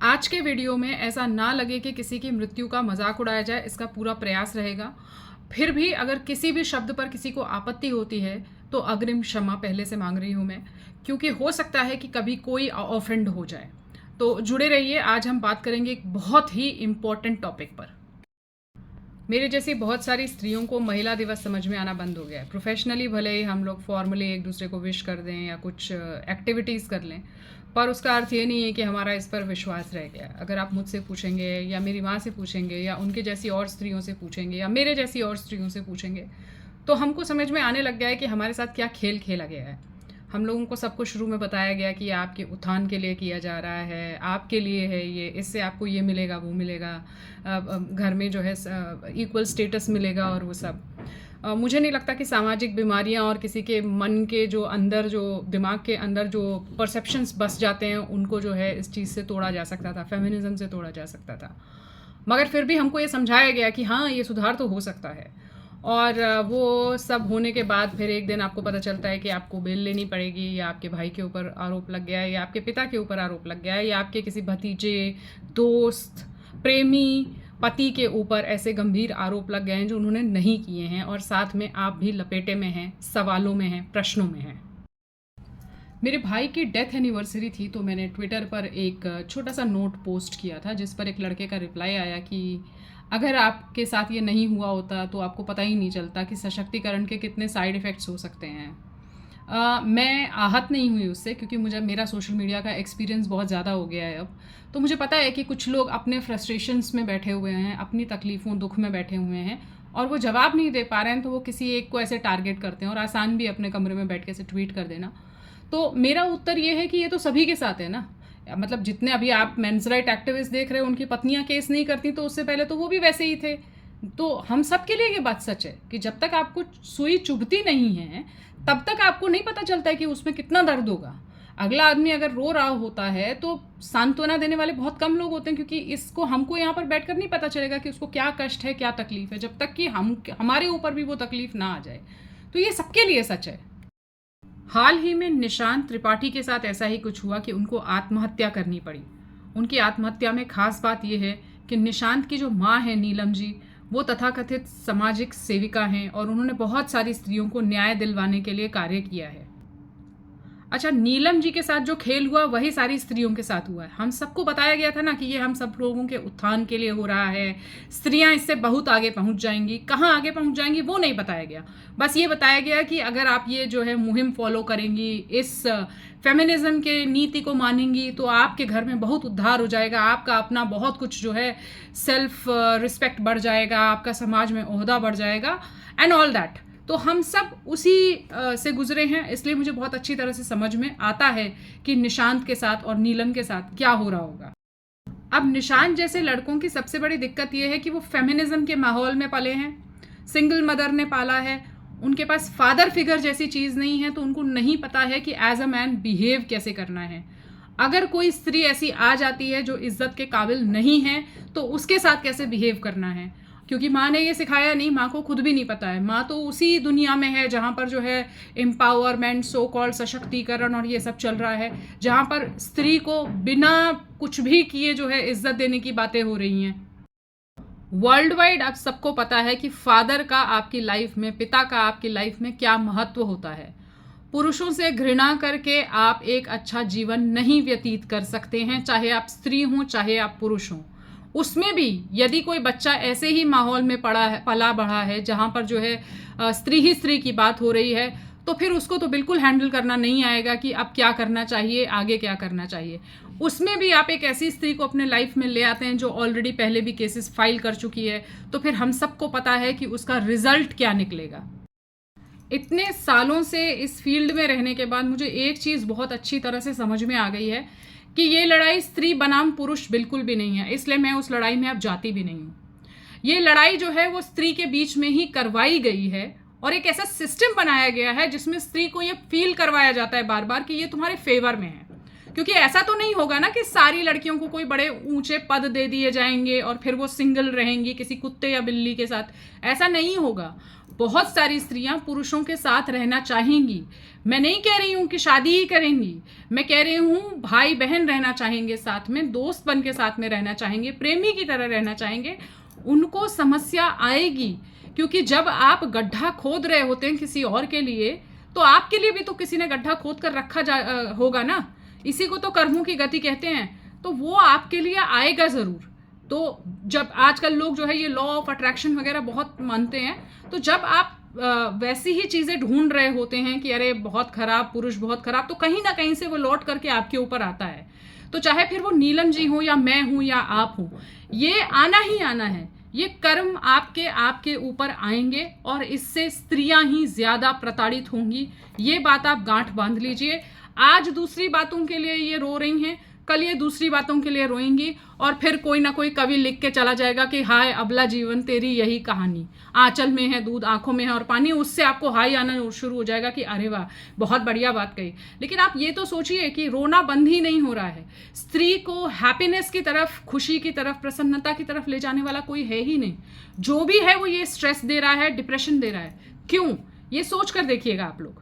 आज के वीडियो में ऐसा ना लगे कि किसी की मृत्यु का मजाक उड़ाया जाए, इसका पूरा प्रयास रहेगा। फिर भी अगर किसी भी शब्द पर किसी को आपत्ति होती है तो अग्रिम क्षमा पहले से मांग रही हूँ मैं, क्योंकि हो सकता है कि कभी कोई ऑफेंड हो जाए। तो जुड़े रहिए, आज हम बात करेंगे एक बहुत ही इम्पोर्टेंट टॉपिक पर। मेरे जैसी बहुत सारी स्त्रियों को महिला दिवस समझ में आना बंद हो गया है। प्रोफेशनली भले ही हम लोग फॉर्मली एक दूसरे को विश कर दें या कुछ एक्टिविटीज़ कर लें, पर उसका अर्थ ये नहीं है कि हमारा इस पर विश्वास रह गया। अगर आप मुझसे पूछेंगे या मेरी माँ से पूछेंगे या उनके जैसी और स्त्रियों से पूछेंगे या मेरे जैसी और स्त्रियों से पूछेंगे, तो हमको समझ में आने लग गया है कि हमारे साथ क्या खेल खेला गया है। हम लोगों को सबको शुरू में बताया गया कि आपके उत्थान के लिए किया जा रहा है, आपके लिए है ये, इससे आपको ये मिलेगा वो मिलेगा, घर में जो है इक्वल स्टेटस मिलेगा और वो सब। मुझे नहीं लगता कि सामाजिक बीमारियां और किसी के मन के जो अंदर, जो दिमाग के अंदर जो परसेप्शंस बस जाते हैं, उनको जो है इस चीज़ से तोड़ा जा सकता था, फेमिनिज्म से तोड़ा जा सकता था। मगर फिर भी हमको ये समझाया गया कि हाँ, ये सुधार तो हो सकता है। और वो सब होने के बाद फिर एक दिन आपको पता चलता है कि आपको बेल लेनी पड़ेगी, या आपके भाई के ऊपर आरोप लग गया है, या आपके पिता के ऊपर आरोप लग गया है, या आपके किसी भतीजे, दोस्त, प्रेमी, पति के ऊपर ऐसे गंभीर आरोप लग गए हैं जो उन्होंने नहीं किए हैं, और साथ में आप भी लपेटे में हैं, सवालों में हैं, प्रश्नों में हैं। मेरे भाई की डेथ एनिवर्सरी थी, तो मैंने ट्विटर पर एक छोटा सा नोट पोस्ट किया था, जिस पर एक लड़के का रिप्लाई आया कि अगर आपके साथ ये नहीं हुआ होता तो आपको पता ही नहीं चलता कि सशक्तिकरण के कितने साइड इफ़ेक्ट्स हो सकते हैं। मैं आहत नहीं हुई उससे, क्योंकि मुझे मेरा सोशल मीडिया का एक्सपीरियंस बहुत ज़्यादा हो गया है अब। तो मुझे पता है कि कुछ लोग अपने फ्रस्ट्रेशंस में बैठे हुए हैं, अपनी तकलीफ़ों दुख में बैठे हुए हैं, और वो जवाब नहीं दे पा रहे हैं, तो वो किसी एक को ऐसे टारगेट करते हैं। और आसान भी अपने कमरे में बैठ के ऐसे ट्वीट कर देना। तो मेरा उत्तर ये है कि ये तो सभी के साथ है ना। मतलब जितने अभी आप मेंस राइट एक्टिविस्ट देख रहे हो, उनकी पत्नियां केस नहीं करती, तो उससे पहले तो वो भी वैसे ही थे। तो हम सब के लिए ये बात सच है कि जब तक आपको सुई चुभती नहीं है, तब तक आपको नहीं पता चलता है कि उसमें कितना दर्द होगा। अगला आदमी अगर रो रहा होता है तो सांत्वना देने वाले बहुत कम लोग होते हैं, क्योंकि इसको हमको यहाँ पर बैठकर नहीं पता चलेगा कि उसको क्या कष्ट है, क्या तकलीफ है, जब तक कि हमारे ऊपर भी वो तकलीफ ना आ जाए। तो ये सबके लिए सच है। हाल ही में निशांत त्रिपाठी के साथ ऐसा ही कुछ हुआ कि उनको आत्महत्या करनी पड़ी। उनकी आत्महत्या में खास बात यह है कि निशांत की जो माँ है नीलम जी, वो तथाकथित सामाजिक सेविका हैं और उन्होंने बहुत सारी स्त्रियों को न्याय दिलवाने के लिए कार्य किया है। अच्छा, नीलम जी के साथ जो खेल हुआ वही सारी स्त्रियों के साथ हुआ है। हम सबको बताया गया था ना कि ये हम सब लोगों के उत्थान के लिए हो रहा है, स्त्रियां इससे बहुत आगे पहुंच जाएंगी। कहाँ आगे पहुंच जाएंगी वो नहीं बताया गया, बस ये बताया गया कि अगर आप ये जो है मुहिम फॉलो करेंगी, इस फेमिनिज्म के नीति को मानेंगी, तो आपके घर में बहुत उद्धार हो जाएगा, आपका अपना बहुत कुछ जो है सेल्फ रिस्पेक्ट बढ़ जाएगा, आपका समाज में ओहदा बढ़ जाएगा एंड ऑल दैट। तो हम सब उसी से गुजरे हैं, इसलिए मुझे बहुत अच्छी तरह से समझ में आता है कि निशांत के साथ और नीलम के साथ क्या हो रहा होगा। अब निशांत जैसे लड़कों की सबसे बड़ी दिक्कत यह है कि वो फेमिनिज्म के माहौल में पले हैं, सिंगल मदर ने पाला है, उनके पास फादर फिगर जैसी चीज़ नहीं है, तो उनको नहीं पता है कि एज अ मैन बिहेव कैसे करना है। अगर कोई स्त्री ऐसी आ जाती है जो इज्जत के काबिल नहीं है, तो उसके साथ कैसे बिहेव करना है, क्योंकि माँ ने ये सिखाया नहीं, माँ को खुद भी नहीं पता है। माँ तो उसी दुनिया में है जहाँ पर जो है एम्पावरमेंट, सो कॉल्ड सशक्तिकरण और ये सब चल रहा है, जहाँ पर स्त्री को बिना कुछ भी किए जो है इज्जत देने की बातें हो रही हैं। वर्ल्ड वाइड अब सबको पता है कि फादर का आपकी लाइफ में, पिता का आपकी लाइफ में क्या महत्व होता है। पुरुषों से घृणा करके आप एक अच्छा जीवन नहीं व्यतीत कर सकते हैं, चाहे आप स्त्री हों चाहे आप पुरुष हों। उसमें भी यदि कोई बच्चा ऐसे ही माहौल में पला बढ़ा है जहाँ पर जो है स्त्री ही स्त्री की बात हो रही है, तो फिर उसको तो बिल्कुल हैंडल करना नहीं आएगा कि अब क्या करना चाहिए, आगे क्या करना चाहिए। उसमें भी आप एक ऐसी स्त्री को अपने लाइफ में ले आते हैं जो ऑलरेडी पहले भी केसेस फाइल कर चुकी है, तो फिर हम सबको पता है कि उसका रिजल्ट क्या निकलेगा। इतने सालों से इस फील्ड में रहने के बाद मुझे एक चीज़ बहुत अच्छी तरह से समझ में आ गई है कि ये लड़ाई स्त्री बनाम पुरुष बिल्कुल भी नहीं है, इसलिए मैं उस लड़ाई में अब जाती भी नहीं हूँ। ये लड़ाई जो है वो स्त्री के बीच में ही करवाई गई है, और एक ऐसा सिस्टम बनाया गया है जिसमें स्त्री को ये फील करवाया जाता है बार बार कि ये तुम्हारे फेवर में है। क्योंकि ऐसा तो नहीं होगा ना कि सारी लड़कियों को कोई बड़े ऊंचे पद दे दिए जाएंगे और फिर वो सिंगल रहेंगी किसी कुत्ते या बिल्ली के साथ, ऐसा नहीं होगा। बहुत सारी स्त्रियां पुरुषों के साथ रहना चाहेंगी। मैं नहीं कह रही हूं कि शादी ही करेंगी, मैं कह रही हूं भाई बहन रहना चाहेंगे साथ में, दोस्त बन के साथ में रहना चाहेंगे, प्रेमी की तरह रहना चाहेंगे। उनको समस्या आएगी, क्योंकि जब आप गड्ढा खोद रहे होते हैं किसी और के लिए, तो आपके लिए भी तो किसी ने गड्ढा खोद कर रखा होगा ना। इसी को तो कर्मों की गति कहते हैं। तो वो आपके लिए आएगा ज़रूर। तो जब आजकल लोग जो है ये लॉ ऑफ अट्रैक्शन वगैरह बहुत मानते हैं, तो जब आप वैसी ही चीज़ें ढूंढ रहे होते हैं कि अरे बहुत खराब पुरुष, बहुत खराब, तो कहीं ना कहीं से वो लौट करके आपके ऊपर आता है। तो चाहे फिर वो नीलम जी हो या मैं हूं या आप हो, ये आना ही आना है। ये कर्म आपके ऊपर आएंगे और इससे स्त्रियां ही ज्यादा प्रताड़ित होंगी। ये बात आप गांठ बांध लीजिए। आज दूसरी बातों के लिए ये रो रही हैं, कल ये दूसरी बातों के लिए रोएंगी, और फिर कोई ना कोई कवि लिख के चला जाएगा कि हाय अबला जीवन तेरी यही कहानी, आंचल में है दूध आंखों में है और पानी। उससे आपको हाई आना शुरू हो जाएगा कि अरे वाह बहुत बढ़िया बात कही। लेकिन आप ये तो सोचिए कि रोना बंद ही नहीं हो रहा है। स्त्री को हैप्पीनेस की तरफ, खुशी की तरफ, प्रसन्नता की तरफ ले जाने वाला कोई है ही नहीं। जो भी है वो ये स्ट्रेस दे रहा है, डिप्रेशन दे रहा है। क्यों? ये सोच कर देखिएगा आप लोग।